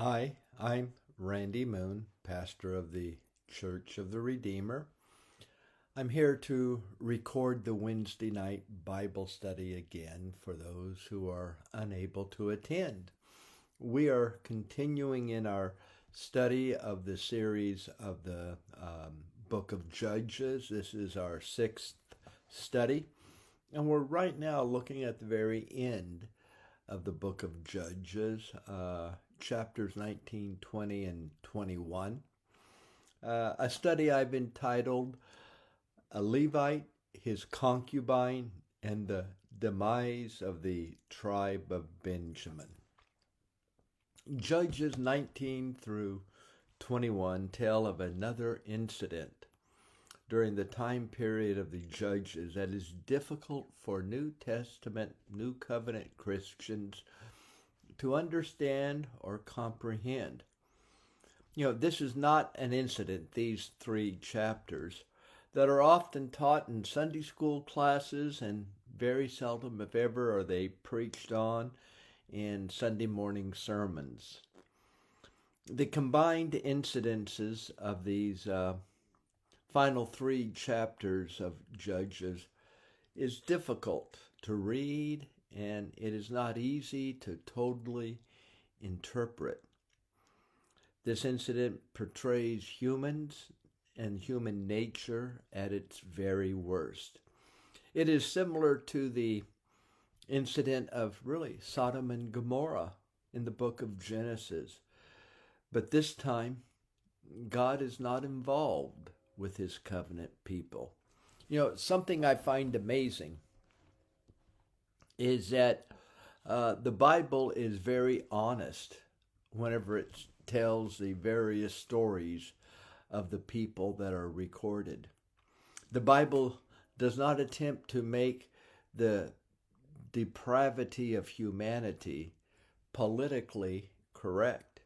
Hi, I'm Randy Moon, pastor of the Church of the Redeemer. I'm here to record the Wednesday night Bible study again for those who are unable to attend. We are continuing in our study of the series of the book of Judges. This is our sixth study, and we're right now looking at the very end of the book of Judges, chapters 19, 20, and 21. A study I've entitled A Levite, His Concubine, and the Demise of the Tribe of Benjamin. Judges 19 through 21 tell of another incident during the time period of the Judges that is difficult for New Testament, New Covenant Christians to understand or comprehend. This is not an incident, these three chapters, that are often taught in Sunday school classes, and very seldom, if ever, are they preached on in Sunday morning sermons. The combined incidences of these final three chapters of Judges is difficult to read, and it is not easy to totally interpret. This incident portrays humans and human nature at its very worst. It is similar to the incident of really Sodom and Gomorrah in the book of Genesis. But this time, God is not involved with his covenant people. Something I find amazing is that the Bible is very honest whenever it tells the various stories of the people that are recorded. The Bible does not attempt to make the depravity of humanity politically correct.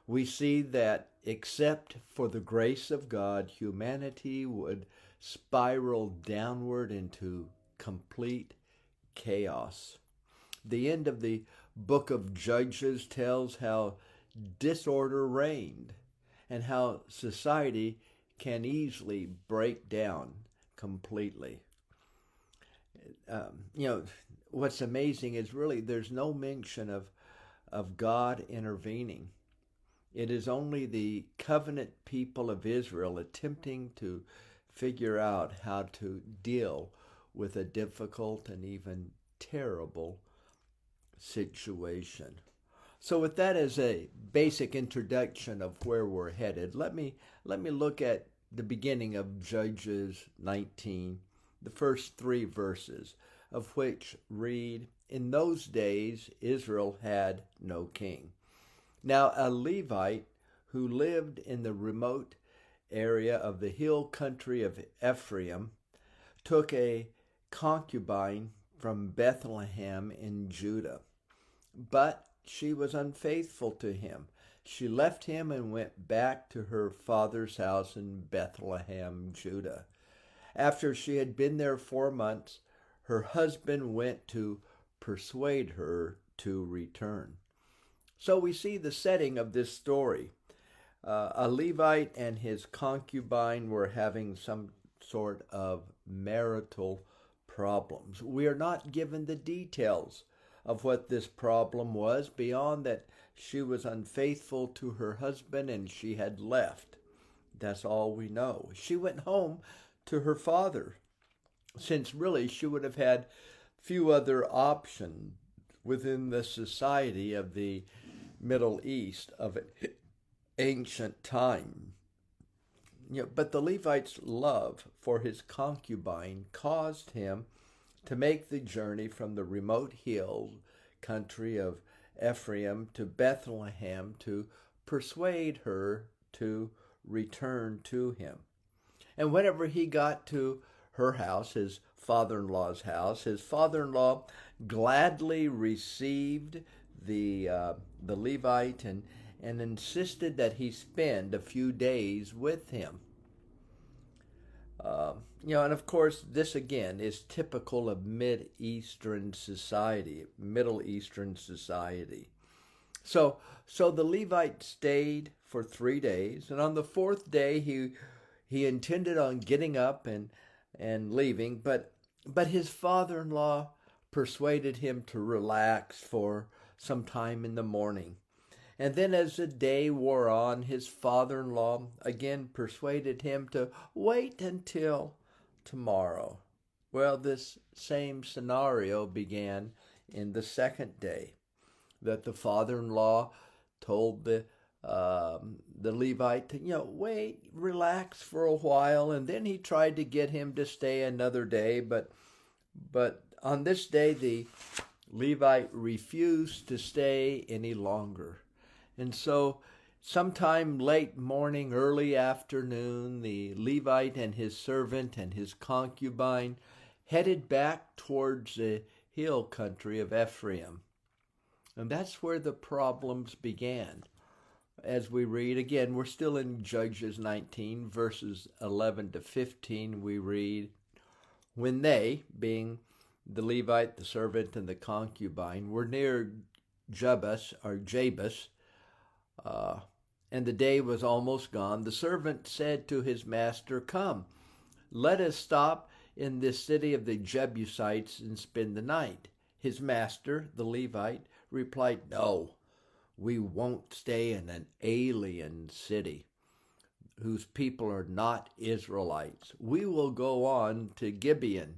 We see that except for the grace of God, humanity would spiral downward into complete chaos. The end of the book of Judges tells how disorder reigned and how society can easily break down completely. What's amazing is really there's no mention of God intervening. It is only the covenant people of Israel attempting to figure out how to deal with a difficult and even terrible situation. So with that as a basic introduction of where we're headed, let me look at the beginning of Judges 19, the first three verses of which read, "In those days Israel had no king. Now a Levite who lived in the remote area of the hill country of Ephraim took a concubine from Bethlehem in Judah. But she was unfaithful to him. She left him and went back to her father's house in Bethlehem, Judah. After she had been there 4 months, her husband went to persuade her to return." So we see the setting of this story. A Levite and his concubine were having some sort of marital problems. We are not given the details of what this problem was beyond that she was unfaithful to her husband and she had left. That's all we know. She went home to her father, since really she would have had few other options within the society of the Middle East of ancient time. But the Levite's love for his concubine caused him to make the journey from the remote hill country of Ephraim to Bethlehem to persuade her to return to him. And whenever he got to her house, his father-in-law's house, his father-in-law gladly received the Levite and insisted that he spend a few days with him. And of course, this again is typical of Middle Eastern society. So so the Levite stayed for 3 days, and on the fourth day he intended on getting up and leaving, but his father-in-law persuaded him to relax for some time in the morning. And then as the day wore on, his father-in-law again persuaded him to wait until tomorrow. Well, this same scenario began in the second day, that the father-in-law told the Levite to, wait, relax for a while, and then he tried to get him to stay another day, but on this day the Levite refused to stay any longer. And so sometime late morning, early afternoon, the Levite and his servant and his concubine headed back towards the hill country of Ephraim. And that's where the problems began. As we read, again, we're still in Judges 19, verses 11 to 15, we read, when they, being the Levite, the servant, and the concubine, were near Jabus, and the day was almost gone, the servant said to his master, come, let us stop in this city of the Jebusites and spend the night. His master, the Levite, replied, no, we won't stay in an alien city whose people are not Israelites. We will go on to Gibeah.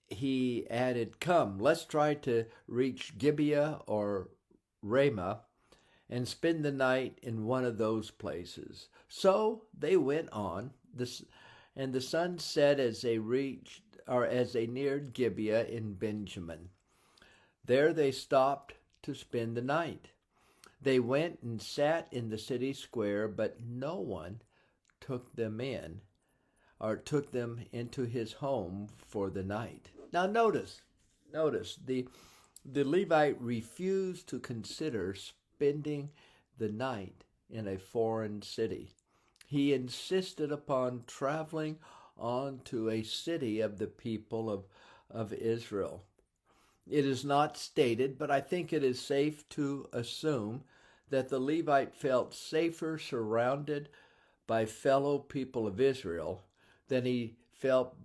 He added, come, let's try to reach Gibeah or Ramah and spend the night in one of those places. So they went on, and the sun set as they neared Gibeah in Benjamin. There they stopped to spend the night. They went and sat in the city square, but no one took them into his home for the night. Now notice, the Levite refused to consider spending the night in a foreign city. He insisted upon traveling on to a city of the people of Israel. It is not stated, but I think it is safe to assume that the Levite felt safer surrounded by fellow people of Israel than he felt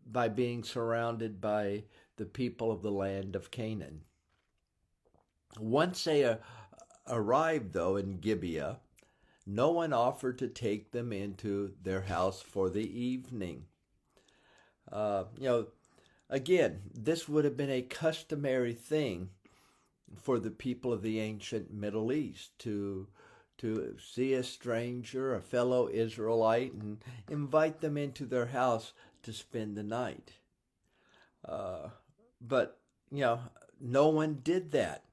by being surrounded by the people of the land of Canaan. Once they arrived, though, in Gibeah, no one offered to take them into their house for the evening. Again, this would have been a customary thing for the people of the ancient Middle East to see a stranger, a fellow Israelite, and invite them into their house to spend the night. But no one did that.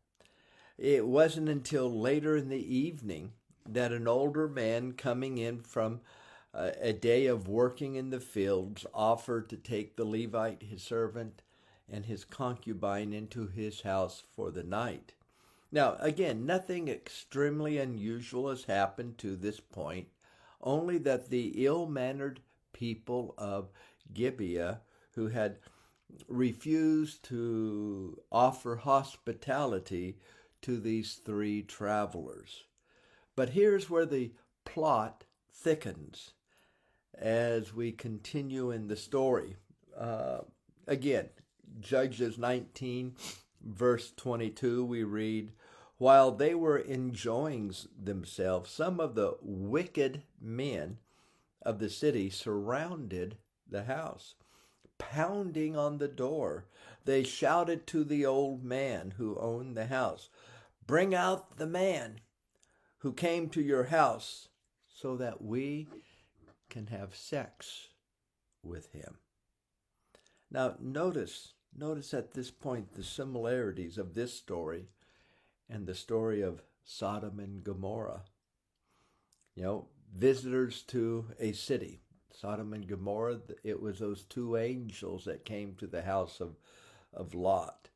It wasn't until later in the evening that an older man coming in from a day of working in the fields offered to take the Levite, his servant, and his concubine into his house for the night. Now, again, nothing extremely unusual has happened to this point, only that the ill-mannered people of Gibeah, who had refused to offer hospitality to these three travelers. But here's where the plot thickens as we continue in the story. Again, Judges 19, verse 22, we read, while they were enjoying themselves, some of the wicked men of the city surrounded the house, pounding on the door. They shouted to the old man who owned the house, bring out the man who came to your house so that we can have sex with him. Now notice at this point the similarities of this story and the story of Sodom and Gomorrah. Visitors to a city. Sodom and Gomorrah, it was those two angels that came to the house of Lot,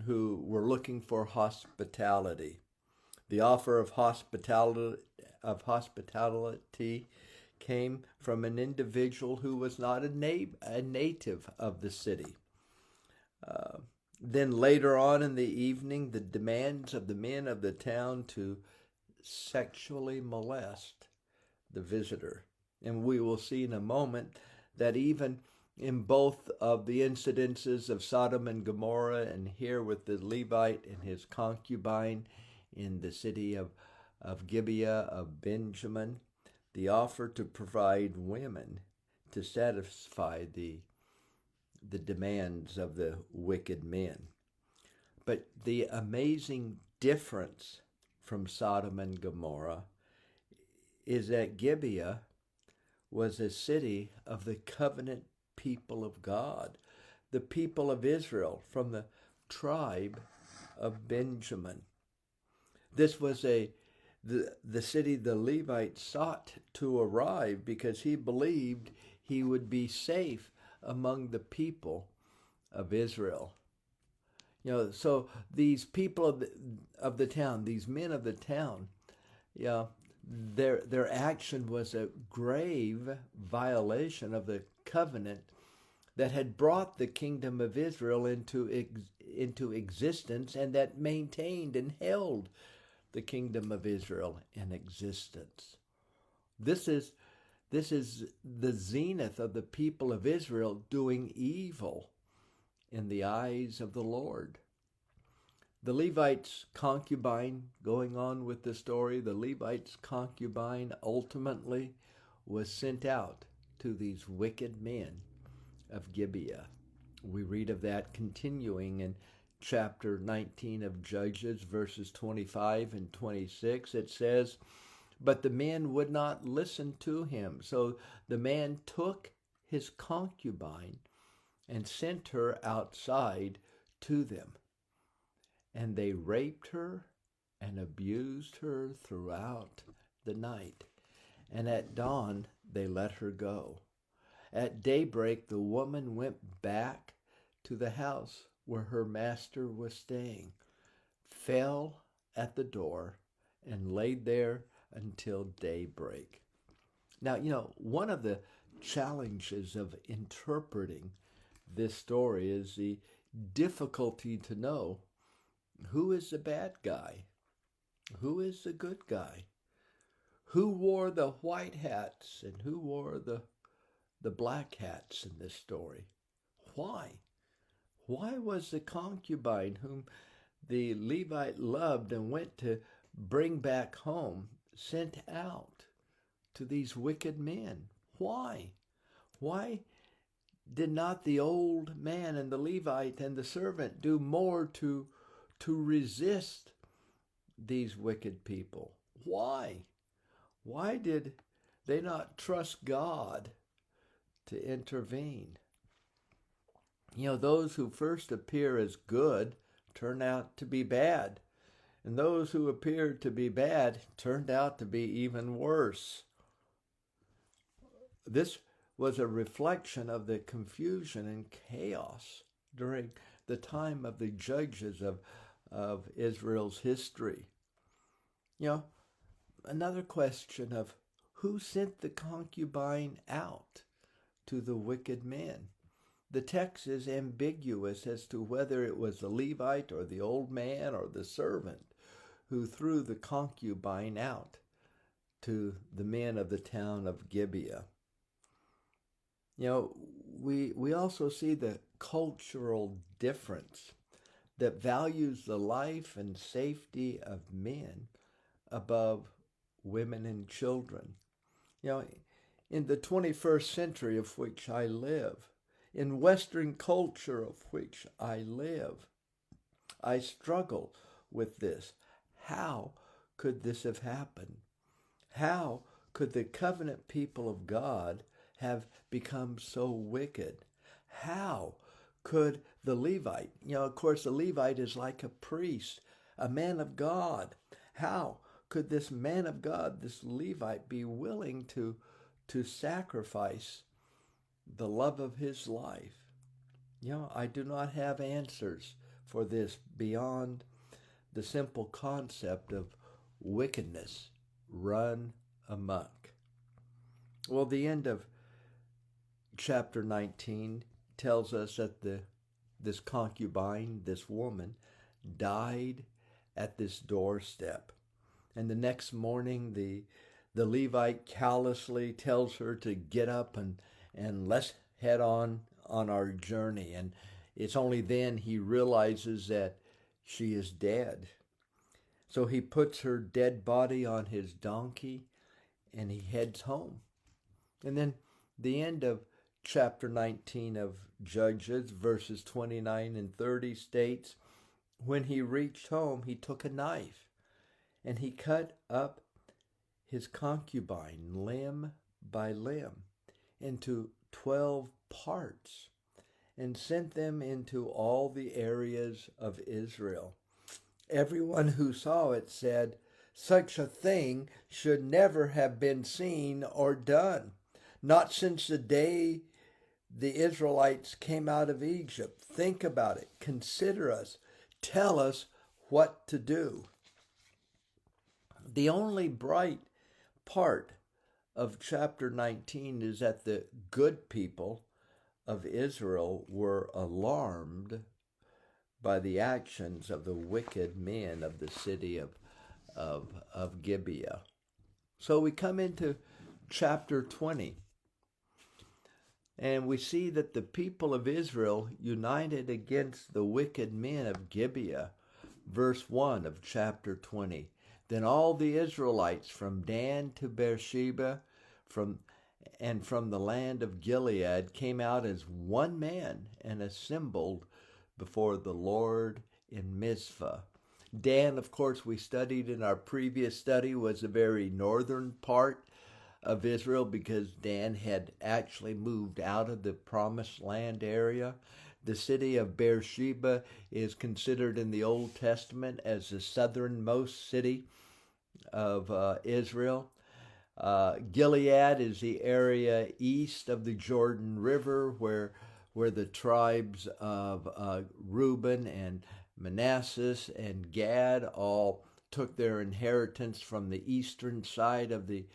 who were looking for hospitality. The offer of hospitality came from an individual who was not a native of the city. Then later on in the evening, the demands of the men of the town to sexually molest the visitor. And we will see in a moment that even in both of the incidences of Sodom and Gomorrah, and here with the Levite and his concubine in the city of Gibeah of Benjamin, the offer to provide women to satisfy the demands of the wicked men. But the amazing difference from Sodom and Gomorrah is that Gibeah was a city of the covenant people of God, the people of Israel from the tribe of Benjamin. This was the city the Levite sought to arrive because he believed he would be safe among the people of Israel. So these people of the town, these men of the town, their action was a grave violation of the covenant that had brought the kingdom of Israel into existence, and that maintained and held the kingdom of Israel in existence. This is the zenith of the people of Israel doing evil in the eyes of the Lord. The Levite's concubine, going on with the story, the Levite's concubine ultimately was sent out to these wicked men of Gibeah. We read of that continuing in chapter 19 of Judges, verses 25 and 26. It says, "But the men would not listen to him. So the man took his concubine and sent her outside to them. And they raped her and abused her throughout the night. And at dawn they let her go. At daybreak the woman went back to the house where her master was staying, fell at the door, and laid there until daybreak." Now, one of the challenges of interpreting this story is the difficulty to know who is the bad guy, who is the good guy, who wore the white hats and who wore the black hats in this story. Why? Why was the concubine whom the Levite loved and went to bring back home sent out to these wicked men? Why? Why did not the old man and the Levite and the servant do more to resist these wicked people? Why? Why did they not trust God to intervene? Those who first appear as good turn out to be bad, and those who appeared to be bad turned out to be even worse. This was a reflection of the confusion and chaos during the time of the judges of Israel's history. Another question of who sent the concubine out to the wicked men? The text is ambiguous as to whether it was the Levite or the old man or the servant who threw the concubine out to the men of the town of Gibeah. We also see the cultural difference that values the life and safety of men above women and children. In the 21st century of which I live, in Western culture of which I live, I struggle with this. How could this have happened? How could the covenant people of God have become so wicked? How could the Levite, of course the Levite is like a priest, a man of God. How could this man of God, this Levite, be willing to sacrifice the love of his life? I do not have answers for this beyond the simple concept of wickedness run amok. The end of chapter 19 tells us that the this concubine, this woman, died at this doorstep. And the next morning, the Levite callously tells her to get up and let's head on our journey. And it's only then he realizes that she is dead. So he puts her dead body on his donkey and he heads home. And then the end of chapter 19 of Judges, verses 29 and 30 states, when he reached home, he took a knife and he cut up his concubine limb by limb into 12 parts and sent them into all the areas of Israel. Everyone who saw it said, "Such a thing should never have been seen or done, not since the day the Israelites came out of Egypt. Think about it. Consider us. Tell us what to do." The only bright part of chapter 19 is that the good people of Israel were alarmed by the actions of the wicked men of the city of Gibeah. So we come into chapter 20, and we see that the people of Israel united against the wicked men of Gibeah. Verse 1 of chapter 20. Then all the Israelites from Dan to Beersheba from the land of Gilead came out as one man and assembled before the Lord in Mizpah. Dan, of course, we studied in our previous study, was a very northern part of Israel because Dan had actually moved out of the Promised Land area. The city of Beersheba is considered in the Old Testament as the southernmost city of Israel. Gilead is the area east of the Jordan River where the tribes of Reuben and Manasseh and Gad all took their inheritance from the eastern side of the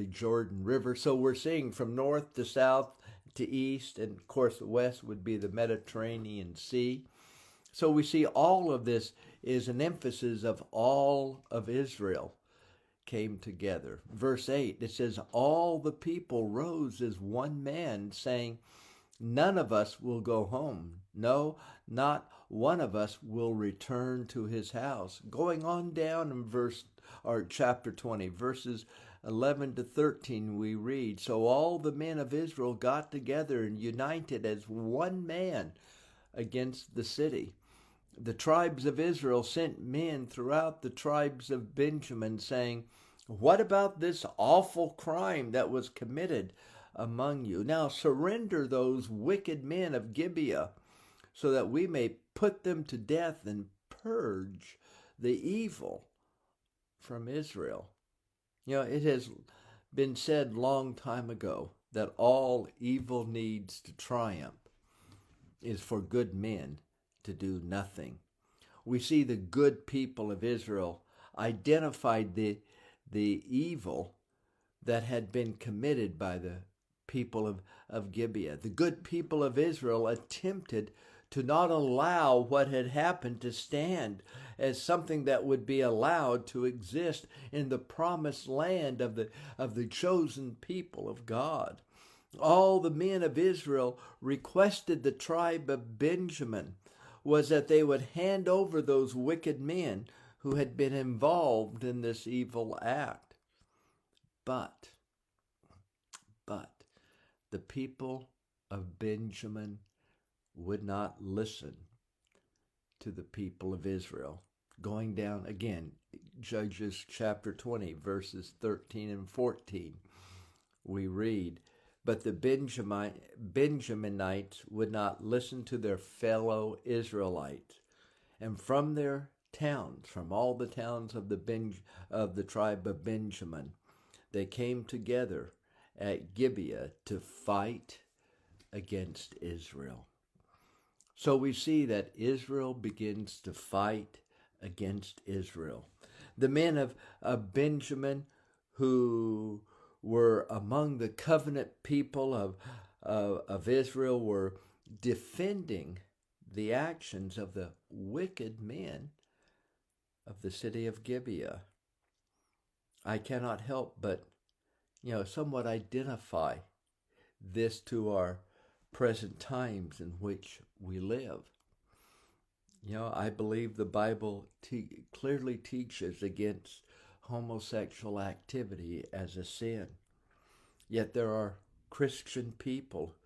Jordan River. So we're seeing from north to south to east, and of course the west would be the Mediterranean Sea. So we see all of this is an emphasis of all of Israel came together. Verse 8, it says, all the people rose as one man, saying, none of us will go home. No, not one of us will return to his house. Going on down in chapter 20, verses 11 to 13, we read, so all the men of Israel got together and united as one man against the city. The tribes of Israel sent men throughout the tribes of Benjamin, saying, what about this awful crime that was committed among you? Now surrender those wicked men of Gibeah, so that we may put them to death and purge the evil from Israel. You know, it has been said long time ago that all evil needs to triumph is for good men to do nothing. We see the good people of Israel identified the evil that had been committed by the people of Gibeah. The good people of Israel attempted to not allow what had happened to stand as something that would be allowed to exist in the promised land of the chosen people of God. All the men of Israel requested the tribe of Benjamin was that they would hand over those wicked men who had been involved in this evil act. But the people of Benjamin would not listen to the people of Israel. Going down again, Judges chapter 20, verses 13 and 14, we read, but the Benjaminites would not listen to their fellow Israelites, and from their towns, from all the towns of the tribe of Benjamin, they came together at Gibeah to fight against Israel. So we see that Israel begins to fight against Israel. The men of Benjamin, who were among the covenant people of Israel, were defending the actions of the wicked men of the city of Gibeah. I cannot help but, somewhat identify this to our present times in which we live. I believe the Bible clearly teaches against homosexual activity as a sin. Yet there are Christian people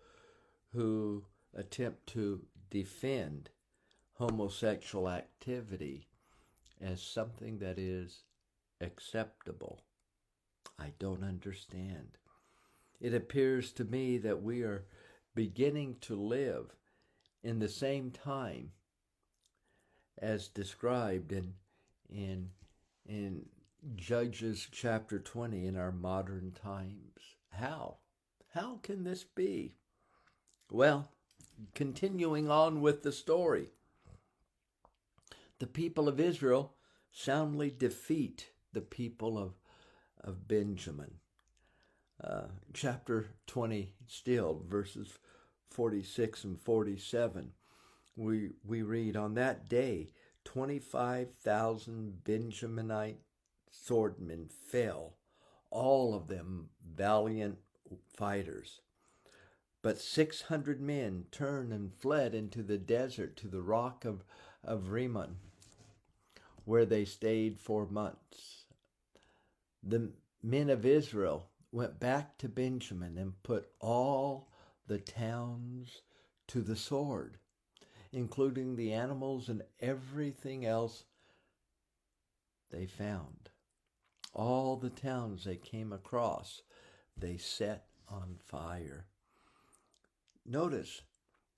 who attempt to defend homosexual activity as something that is acceptable. I don't understand. It appears to me that we are beginning to live in the same time as described in Judges chapter 20 in our modern times. How? How can this be? Well, continuing on with the story, the people of Israel soundly defeat the people of Benjamin. Chapter 20 still, verses 46 and 47. We read, on that day, 25,000 Benjaminite swordmen fell, all of them valiant fighters. But 600 men turned and fled into the desert to the rock of Rimmon, where they stayed 4 months. The men of Israel went back to Benjamin and put all the towns to the sword, including the animals and everything else they found. All the towns they came across, they set on fire. Notice,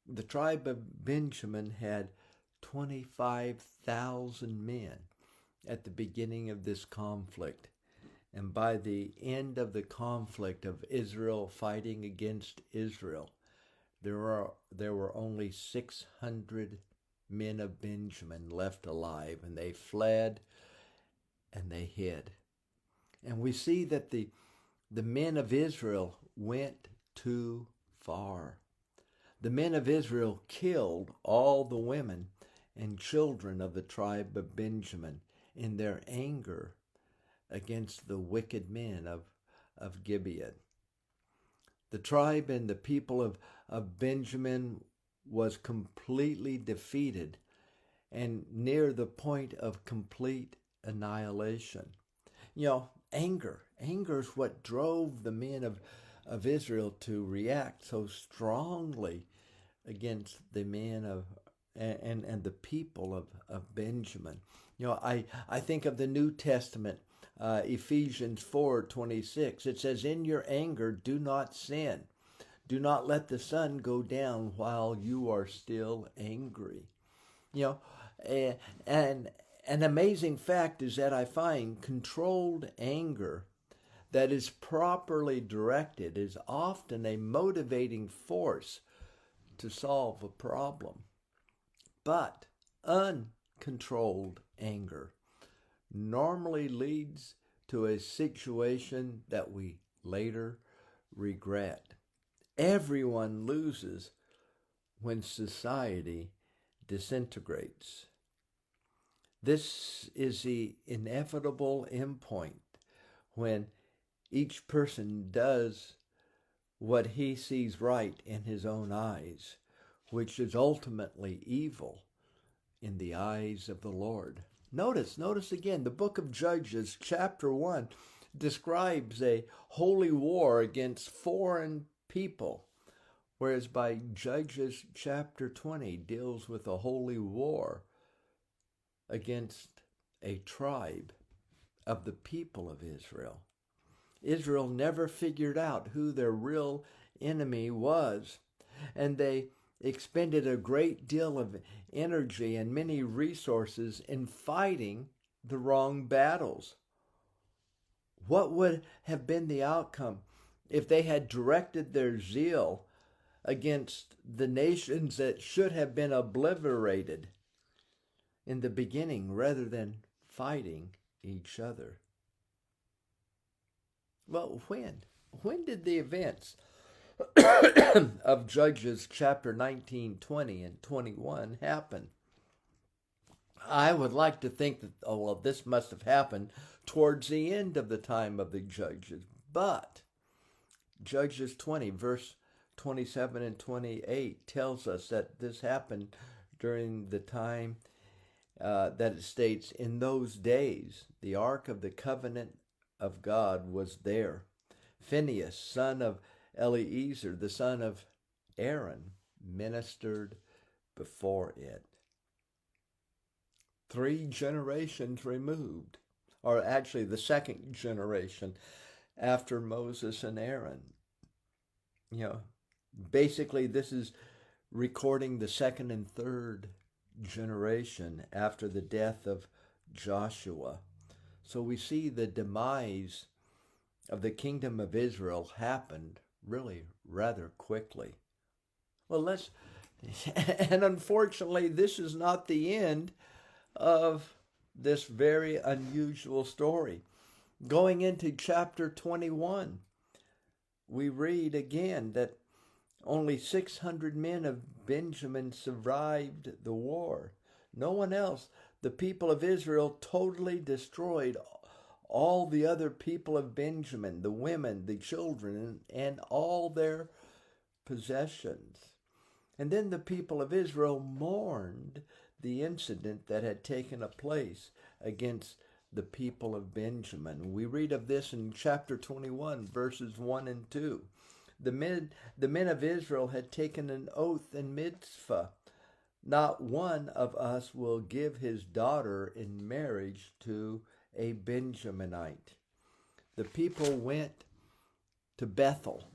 the tribe of Benjamin had 25,000 men at the beginning of this conflict. And by the end of the conflict of Israel fighting against Israel, there were only 600 men of Benjamin left alive, and they fled and they hid. And we see that the men of Israel went too far. The men of Israel killed all the women and children of the tribe of Benjamin in their anger against the wicked men of Gibeon. The tribe and the people of Benjamin was completely defeated and near the point of complete annihilation. Anger is what drove the men of Israel to react so strongly against the men and the people of Benjamin. I think of the New Testament, Ephesians 4:26. It says, in your anger, do not sin. Do not let the sun go down while you are still angry. And an amazing fact is that I find controlled anger that is properly directed is often a motivating force to solve a problem. But uncontrolled anger normally leads to a situation that we later regret. Everyone loses when society disintegrates. This is the inevitable endpoint when each person does what he sees right in his own eyes, which is ultimately evil in the eyes of the Lord. Notice again, the book of Judges, chapter 1, describes a holy war against foreign people, whereas by Judges chapter 20 deals with a holy war against a tribe of the people of Israel. Israel never figured out who their real enemy was, and they expended a great deal of energy and many resources in fighting the wrong battles. What would have been the outcome if they had directed their zeal against the nations that should have been obliterated in the beginning rather than fighting each other? Well, when? When did the events of Judges chapter 19, 20, and 21 happen. I would like to think that, oh, well, this must have happened towards the end of the time of the Judges. But Judges 20, verse 27 and 28 tells us that this happened during the time that it states, in those days, the ark of the covenant of God was there. Phinehas, son of Eleazar, the son of Aaron, ministered before it. 3 generations removed, or actually the second generation after Moses and Aaron. Basically this is recording the second and third generation after the death of Joshua. So we see the demise of the kingdom of Israel happened really rather quickly. And unfortunately, this is not the end of this very unusual story. Going into chapter 21, we read again that only 600 men of Benjamin survived the war. No one else. The people of Israel totally destroyed all the other people of Benjamin, the women, the children, and all their possessions. And then the people of Israel mourned the incident that had taken place against the people of Benjamin. We read of this in chapter 21, verses 1 and 2. The men of Israel had taken an oath in Mizpah. Not one of us will give his daughter in marriage to a Benjaminite. The people went to Bethel,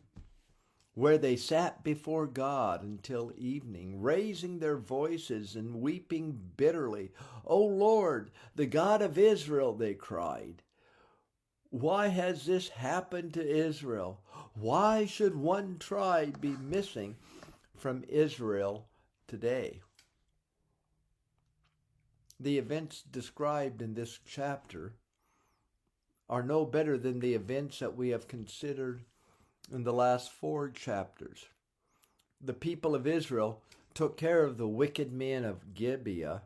where they sat before God until evening, raising their voices and weeping bitterly. "O Lord, the God of Israel," they cried, "why has this happened to Israel? Why should one tribe be missing from Israel today?" The events described in this chapter are no better than the events that we have considered in the last 4 chapters. The people of Israel took care of the wicked men of Gibeah,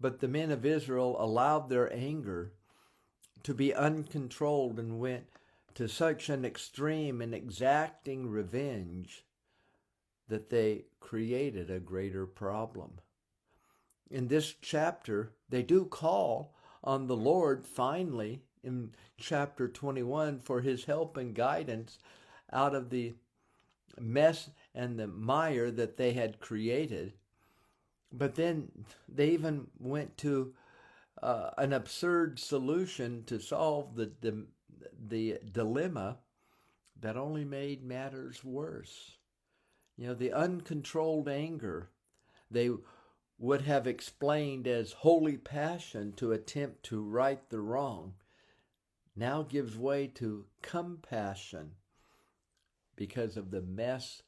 but the men of Israel allowed their anger to be uncontrolled and went to such an extreme and exacting revenge that they created a greater problem. In this chapter, they do call on the Lord finally in chapter 21 for his help and guidance out of the mess and the mire that they had created. But then they even went to an absurd solution to solve the dilemma that only made matters worse. The uncontrolled anger they would have explained as holy passion to attempt to right the wrong now gives way to compassion because of the mess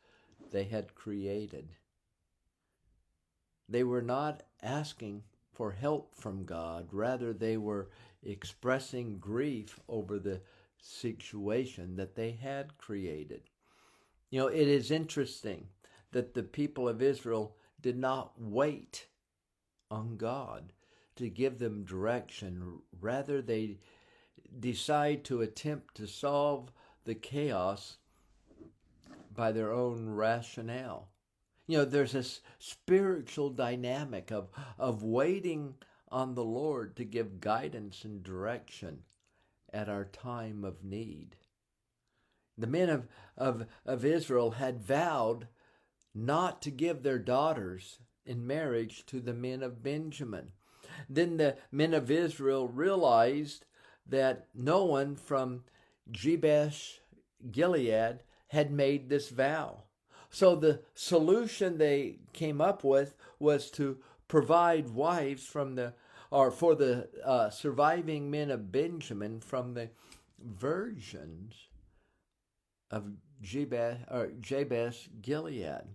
they had created. They were not asking for help from God. Rather, they were expressing grief over the situation that they had created. It is interesting that the people of Israel did not wait on God to give them direction. Rather, they decide to attempt to solve the chaos by their own rationale. There's a spiritual dynamic of waiting on the Lord to give guidance and direction at our time of need. The men of Israel had vowed not to give their daughters in marriage to the men of Benjamin. Then the men of Israel realized that no one from Jabesh Gilead had made this vow. So the solution they came up with was to provide wives for the surviving men of Benjamin from the virgins of Jabesh Gilead.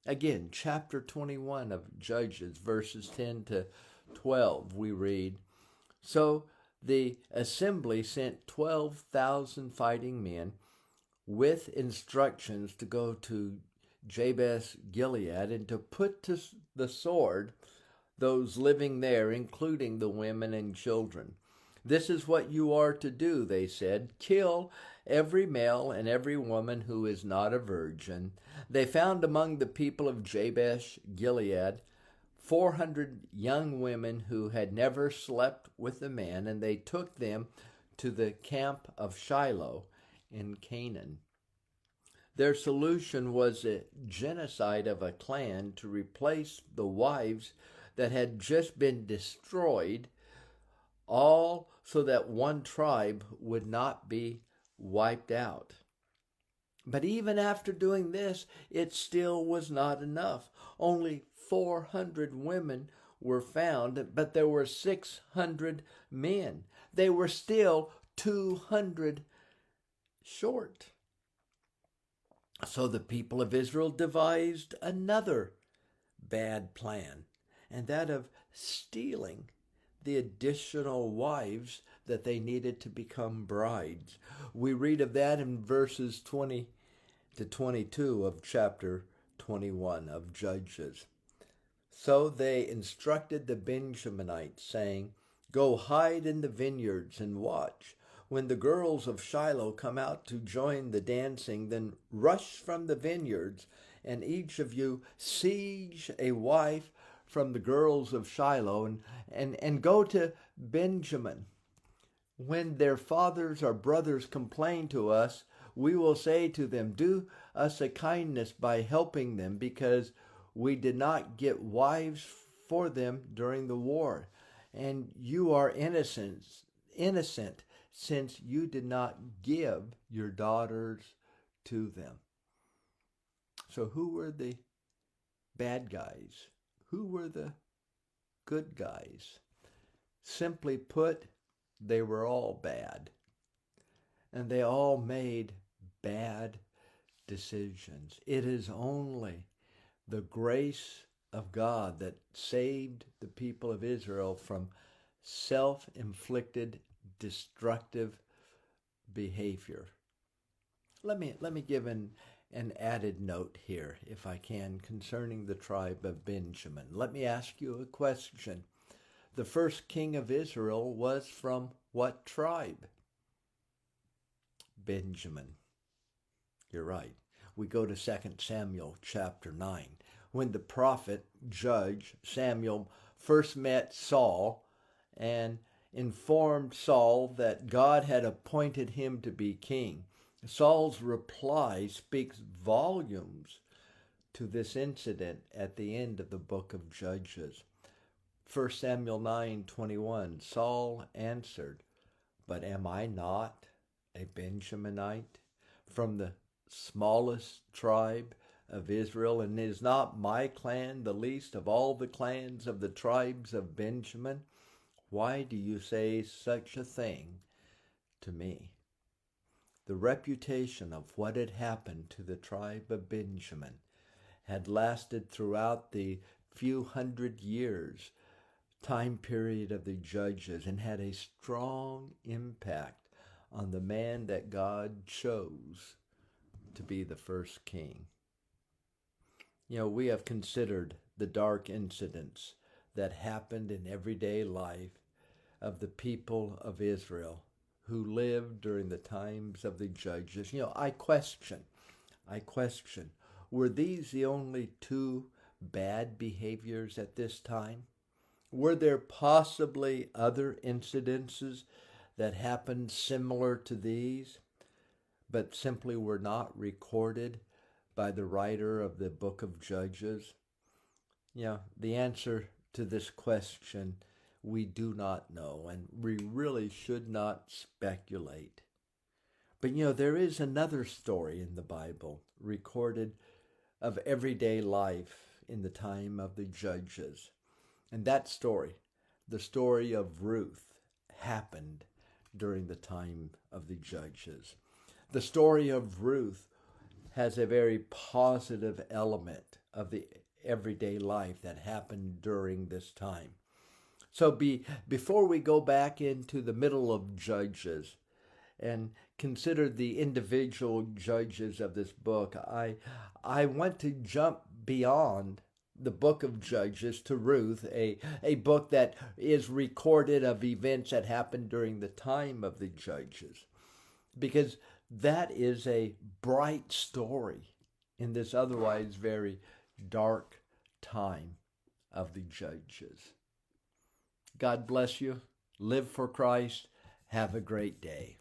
Again, chapter 21 of Judges, verses 10 to 12, we read, "So the assembly sent 12,000 fighting men, with instructions to go to Jabesh Gilead and to put to the sword those living there, including the women and children. This is what you are to do, they said. Kill every male and every woman who is not a virgin. They found among the people of Jabesh Gilead 400 young women who had never slept with a man, and they took them to the camp of Shiloh in Canaan. Their solution was a genocide of a clan to replace the wives that had just been destroyed, all so that one tribe would not be wiped out. But even after doing this, it still was not enough. Only 400 women were found, but there were 600 men. They were still 200 short. So the people of Israel devised another bad plan, and that of stealing the additional wives that they needed to become brides. We read of that in verses 20 to 22 of chapter 21 of Judges. So they instructed the Benjaminites, saying, "Go hide in the vineyards and watch. When the girls of Shiloh come out to join the dancing, then rush from the vineyards, and each of you siege a wife from the girls of Shiloh, and go to Benjamin. When their fathers or brothers complain to us, we will say to them, 'Do us a kindness by helping them, because we did not get wives for them during the war, and you are innocent, since you did not give your daughters to them.'" So who were the bad guys? Who were the good guys? Simply put, they were all bad. And they all made bad decisions. It is only the grace of God that saved the people of Israel from self-inflicted destructive behavior. Let me give an added note here, if I can, concerning the tribe of Benjamin. Let me ask you a question. The first king of Israel was from what tribe? Benjamin. You're right. We go to 2 Samuel chapter 9. When the prophet, judge Samuel first met Saul and informed Saul that God had appointed him to be king, Saul's reply speaks volumes to this incident at the end of the book of Judges. 1 Samuel 9:21, Saul answered, "But am I not a Benjaminite from the smallest tribe of Israel, and is not my clan the least of all the clans of the tribes of Benjamin? Why do you say such a thing to me?" The reputation of what had happened to the tribe of Benjamin had lasted throughout the few hundred years time period of the Judges, and had a strong impact on the man that God chose to be the first king. We have considered the dark incidents that happened in everyday life of the people of Israel who lived during the times of the Judges. I question, were these the only two bad behaviors at this time? Were there possibly other incidences that happened similar to these, but simply were not recorded by the writer of the book of Judges? The answer to this question, we do not know, and we really should not speculate. But there is another story in the Bible recorded of everyday life in the time of the Judges. And that story, the story of Ruth, happened during the time of the Judges. The story of Ruth has a very positive element of the everyday life that happened during this time. So before we go back into the middle of Judges and consider the individual judges of this book, I want to jump beyond the book of Judges to Ruth, a book that is recorded of events that happened during the time of the judges, because that is a bright story in this otherwise very dark time of the judges. God bless you. Live for Christ. Have a great day.